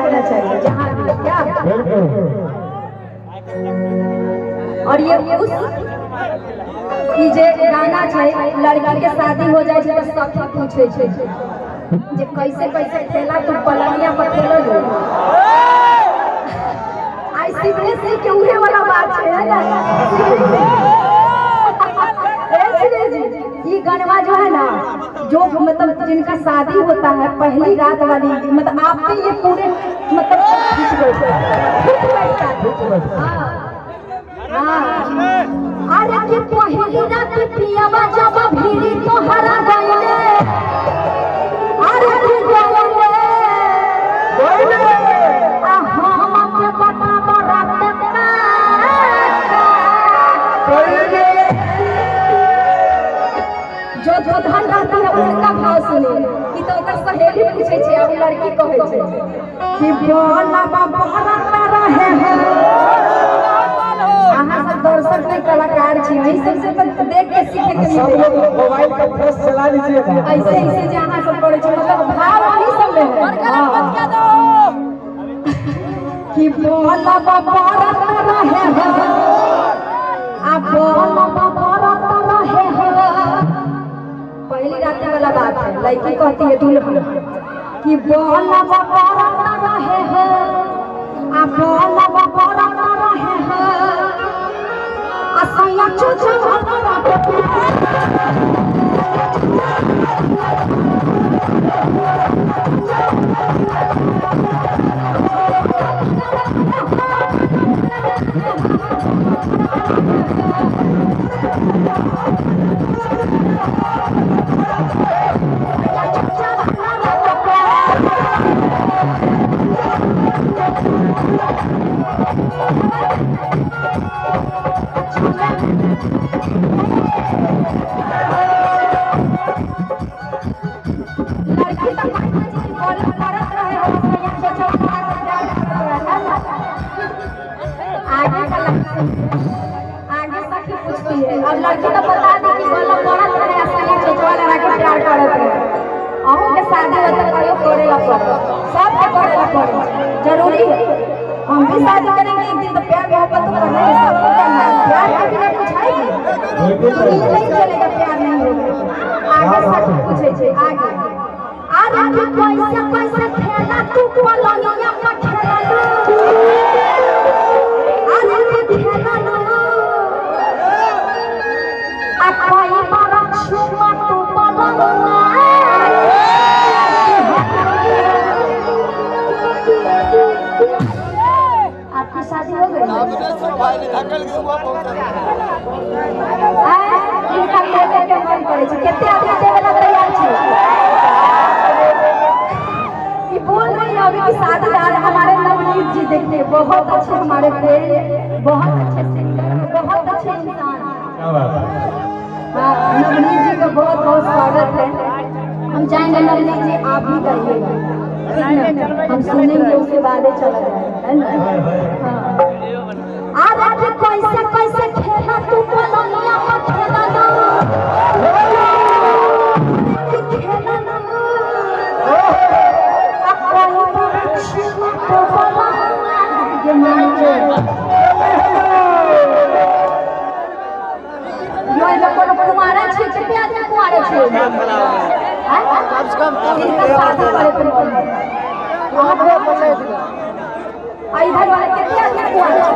रहना चाहिए जहाँ भी क्या। और ये उस जे गाना है लड़की के शादी हो जाए तो सखी पूछे जे कैसे कैसे खेला तू पलंगिया पर खेलो जो ऐसी वैसी के उहे वाला बात है ना। ये गनवा जो है ना जो मतलब जिनका शादी होता है पहली रात वाली मतलब आपके ये पूरे मतलब अरे कि पहली रात पियावा जब भीड़ी तो हरा गईले अरे कि गईले आ हम के बता बरात का गईले जो जो धन रहता है उनका भाव सुने कि तो ओकर सहेली पूछे छे अब लड़की कहे छे कि बोला बाबा रहता रहे हैं अहाँ सब दर्शक के कलाकार छी यही सबसे तो देख के सीखे के सब लोग मोबाइल का फ्लैश चला लीजिए ऐसे ऐसे जे अहाँ सब करे छे मतलब भाव वही सब में कि बोला बाबा रहता रहे हैं आ बोला बाबा रहता रहे हैं पहली रात वाला बात है लड़की कहती है दुल्हन कि बोला बाबा रहता रहे हैं आ बोला बाबा रहता रहे हैं असैया चुचा हमारा अब लड़की तो बता दी कि बोला पढ़त रहे असैया चचवा लड़ा के प्यार करत रहे अहू के शादी होता कहियो करेला पड़े सब के करेला पड़े जरूरी है। हम भी शादी करेंगे एक दिन तो प्यार मोहब्बत तो करना है सबको करना है प्यार के बिना कुछ है ये नहीं चलेगा प्यार नहीं होगा। आगे सब पूछे छे आगे अरे कि कैसे कैसे खेला तू पलंगिया पर खेला अरे कि खेला कोई बारा छुपा तू पलंगा आपकी शादी हो गई इनका कहते के मन करे छे केते आदमी देवे ला तैयार छे कि बोल रही है अभी की शादीदार हमारे नवनीत जी देखिए बहुत अच्छे हमारे फ्रेंड बहुत अच्छे सिंगर बहुत अच्छे इंसान। क्या बात है नवनीत जी का बहुत बहुत स्वागत है। हम चाहेंगे नवनीत जी आप भी करिएगा हम सुनेंगे उसके बाद ही चला जाएगा। अरे कैसे कैसे खेला तू पलंगिया पर खेला ना खेला ना कुमारा छे कितने आदमी कुमारे छे कम से कम इनका शादी करे पर इधर वाले कितने आदमी कुमारे छे